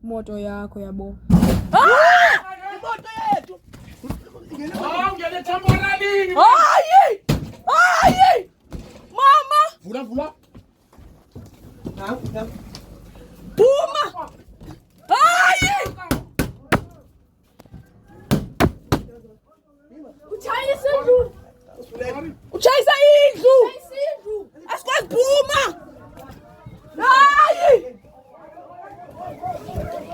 moto yakho yabo. Imoto yethu. Ngene tamboralini. Hayi! Mama! Vula. Phuma! Hayi! Uchayisa indlu! Asikwazi phuma! Hayi!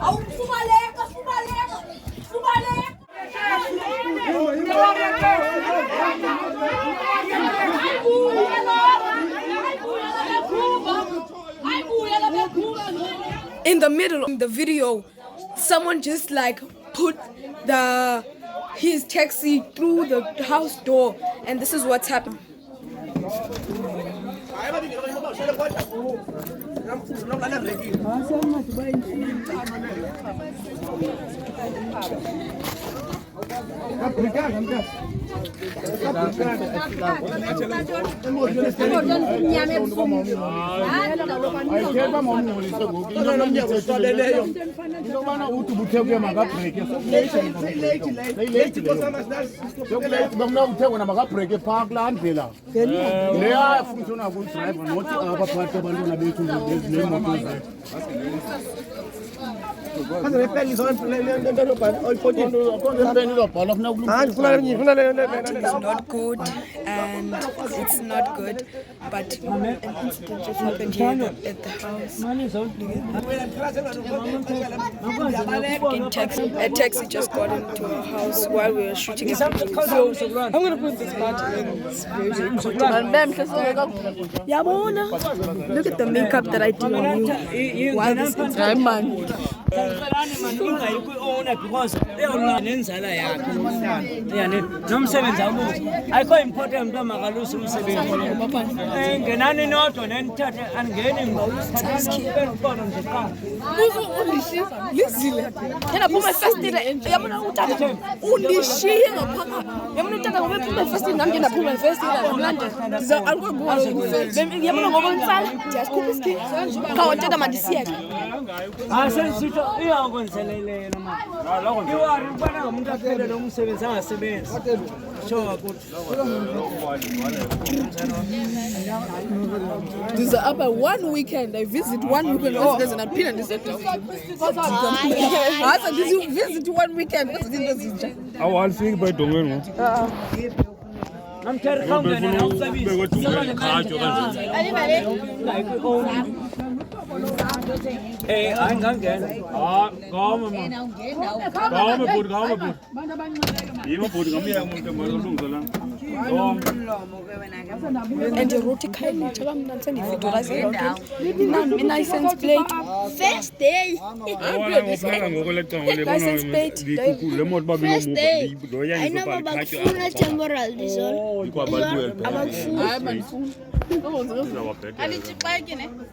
Awufumaleka! In the middle of the video, someone just like put his taxi through the house door, and this is what's happened. This is not good, and it's not good, but an incident just happened here at the house. A taxi just got into our house while we were shooting a video. So I'm gonna put this part in. Look at the makeup that I do on you while this is man. Because nenzala yakhe yani nomsebenzi awubuthi ayikho important into makalusi umsebenzi ngenani nodwa nenithathe angeni ngibawusithatha nje qha Undishiya Lizile yena phuma efestile yabona utata undishiya ngaphakathi yabona utata ngoba phuma efestile nami ngena phuma efestile ngimlande yabona ngoba ntsala ndiyasikupha isikhi kha utata mandisiyeke asensitho iyakwenzelele noma iwari ubona umuntu aphele lo umsebenzi angasebenzi sho this is about 1 weekend. I visit 1 weekend and I pin and this. I said, did you visit 1 weekend? What's this? I want to think about doing I'm telling hey, I'm going to and the roti kindly tell them that send the license plate. First day. License plate. First day. I never back full at temporal Lizole. I'm a fool. I need to buy again.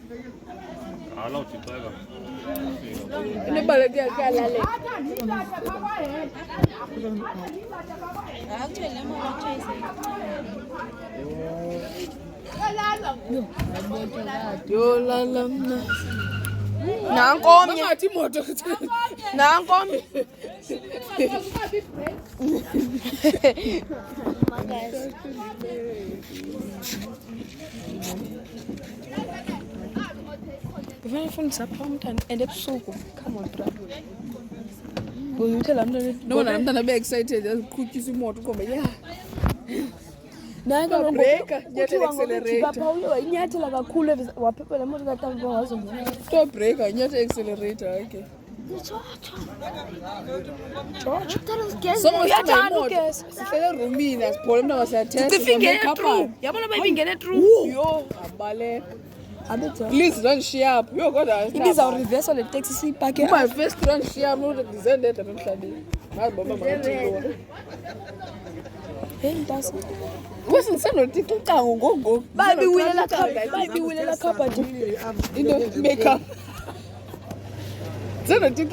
And ebusuku. Come on, bro. You tell them no one I'm gonna be excited. I'll cook you some more to come. Yeah. Naga breaker, nyatela accelerator. Nyatela kakhulu waphepela moto kaTambo wazo. To breaker, nyatela accelerator, okay. George. Someone gas. Sifele roomini asiphole mntwana wasiyathetha. Sifingene through. Yabona bayingene through. Yo, abale. Please don't share up. Yo, God, it is our reverse on the taxi seat park. My first run share no the design that I'm studying. My mama hey, that's wasn't send to go. Baby will la cup. You know, makeup. Send to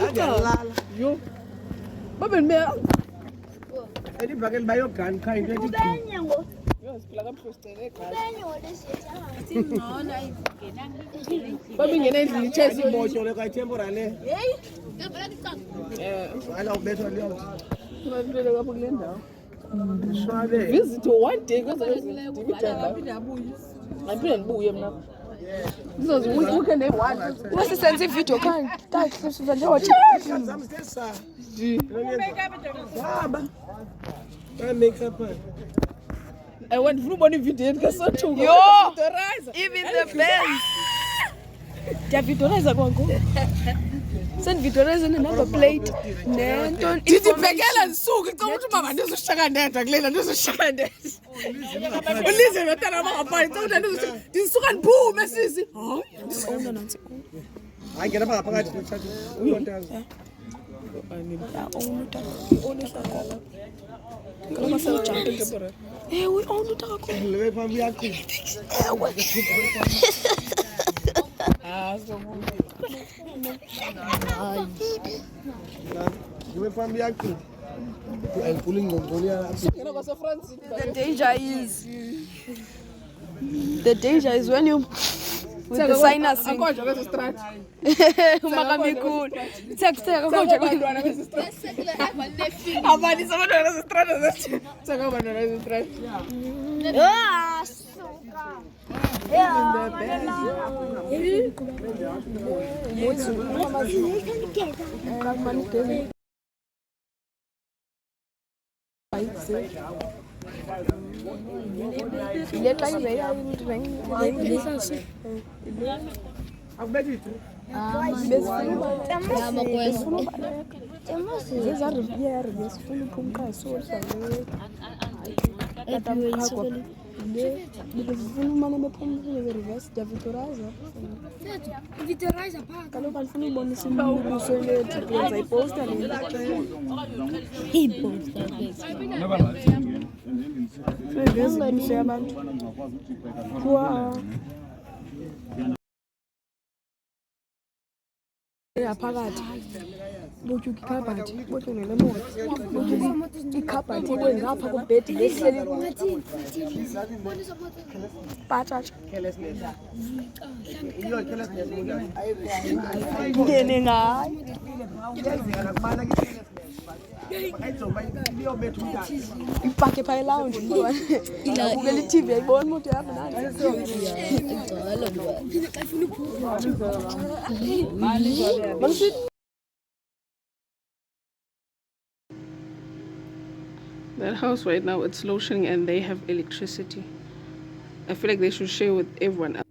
yo. Baby me. Any bagel by your can kind of Baby ngene ndilichesi moto le ka temporale. Hey. Visit one day because I'm feeling booey enough. Because we can have one. What's the sense of video? Can't touch this with your makeup. I went through money video because so too. Yo, even the best. Yeah, Vitoriza kwangu. Send Vitoriza in another plate. Nenton. Didi pekela nsuku ukuthi mama ndizoshaka ndedwa kulena ndizoshaka ndedwa. Ulize notana makapai ukuthi ndisuka ndiphume sisi. Hayi, ndisona nansi. Hayi ngena phakathi ngithatha uyontaza. We own the dog. The danger is when you with the sinus. Phakathi bothi ikhabhathi bothi nelemoto bothi ikhabhathi ngapha kubhedi lehleli patshatsha ngene ngayo ipake pha lounge ilabukela iTV ayibona umuntu yapha nani That house right now, it's load shedding and they have electricity. I feel like they should share with everyone else.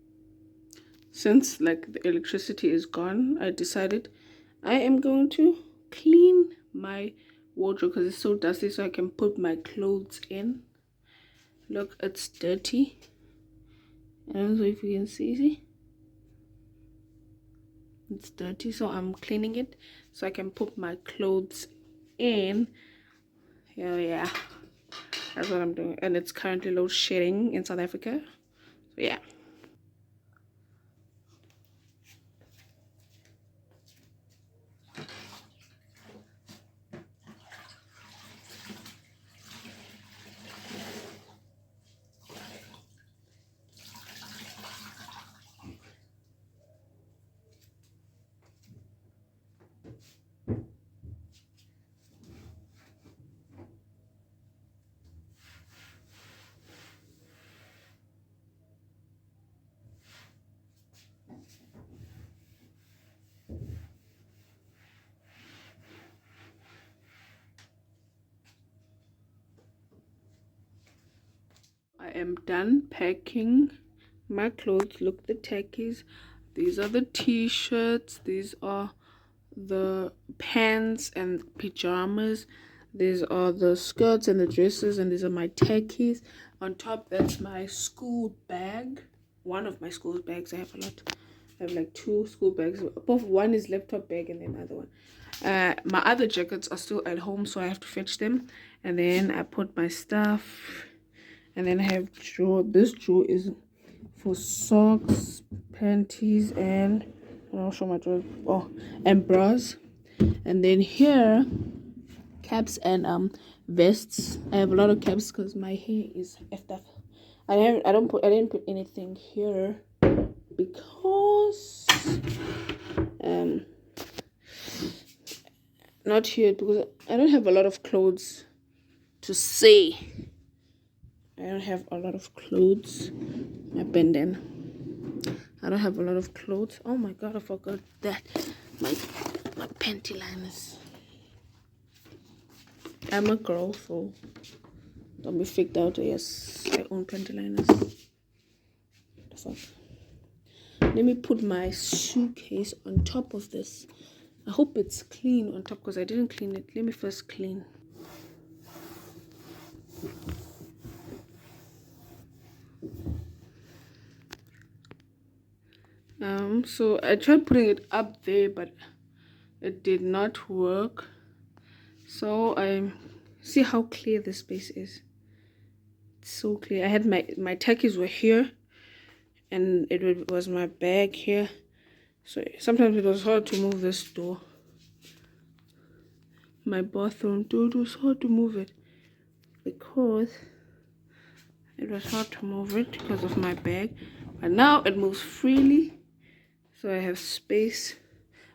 Since like the electricity is gone, I decided I am going to clean my wardrobe because it's so dusty, so I can put my clothes in. Look, it's dirty. I don't know if you can see. It's dirty, so I'm cleaning it so I can put my clothes in. Yeah, that's what I'm doing. And it's currently load shedding in South Africa, so yeah. I am done packing my clothes. Look, the tackies. These are the t-shirts. These are the pants and pajamas. These are the skirts and the dresses. And these are my tackies. On top, that's my school bag. One of my school bags. I have a lot. I have like 2 school bags. Both one is laptop bag and then the other one. My other jackets are still at home, so I have to fetch them. And then I put my stuff. And then I have drawer. This drawer is for socks, panties, and I'll show my drawer. Oh, and bras. And then here, caps and vests. I have a lot of caps because my hair is effed up. I didn't put anything here because not here because I don't have a lot of clothes to say. I don't have a lot of clothes. My bandana. I don't have a lot of clothes. Oh my god, I forgot that. My panty liners. I'm a girl, so don't be freaked out. Yes, I own panty liners. The fuck? Let me put my suitcase on top of this. I hope it's clean on top because I didn't clean it. Let me first clean. So I tried putting it up there, but it did not work. So I see how clear this space is. It's so clear. I had my tackies were here, and it was my bag here. So sometimes it was hard to move this door. My bathroom door, it was hard to move it because it was hard to move it because of my bag. But now it moves freely. So I have space.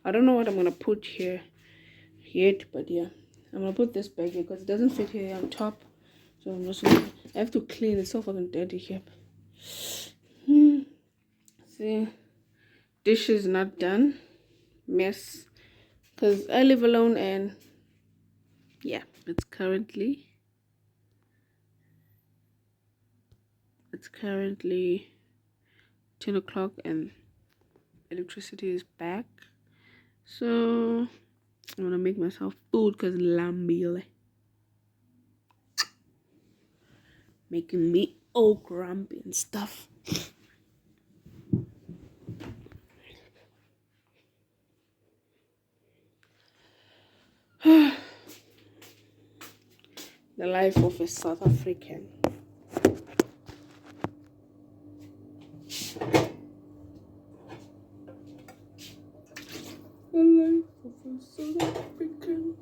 I don't know what I'm gonna put here yet, but yeah, I'm gonna put this back here because it doesn't fit here on top. So I'm just gonna, I have to clean. It's so fucking dirty here. See, dishes not done. Mess, because I live alone, and yeah, it's currently 10 o'clock and electricity is back. So I'm gonna make myself food because lambile making me all grumpy and stuff. The life of a South African. The life of a South African.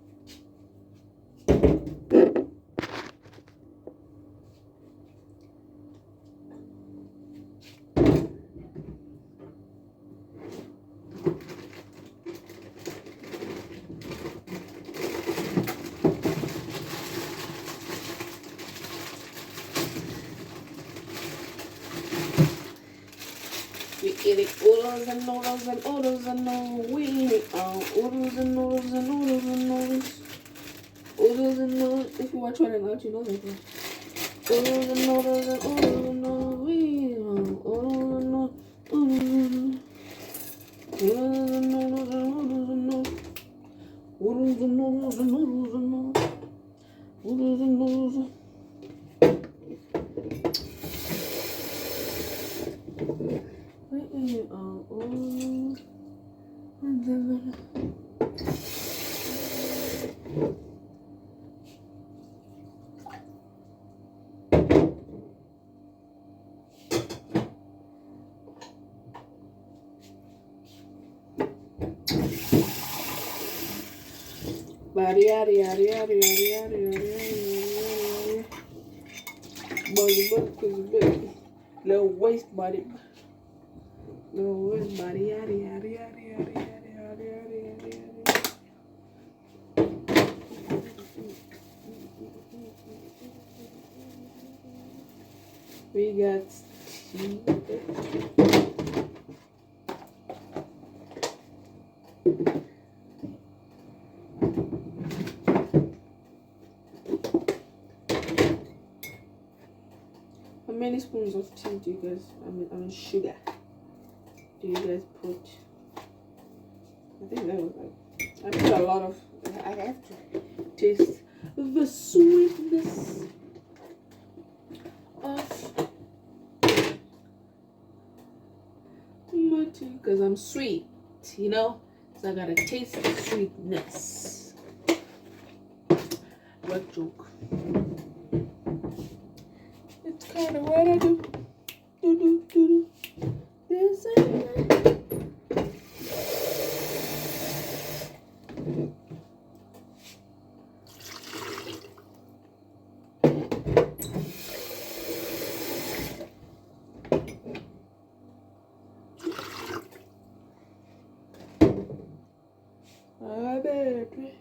We eating oodles and noodles and oodles and noodles. We eating oodles and noodles and oodles and noodles. Oodles and noodles. If you watch one and out, you know that. Oodles and noodles and oodles and noodles. We eating oodles and noodles. Oodles and noodles and oodles and noodles. Oodles and noodles and oodles and noodles. Oodles and noodles. Body, body, body, body, little waist body. Little waist body, yada yada yada yada yada yada yada yada. We got tea. How many spoons of tea do you guys, I mean sugar, do you guys put? I think that was like, I put a lot of, I have to taste the sweetness of my tea, because I'm sweet, you know, so I gotta taste the sweetness. What joke? It's kind of what I do. Do. This and baby.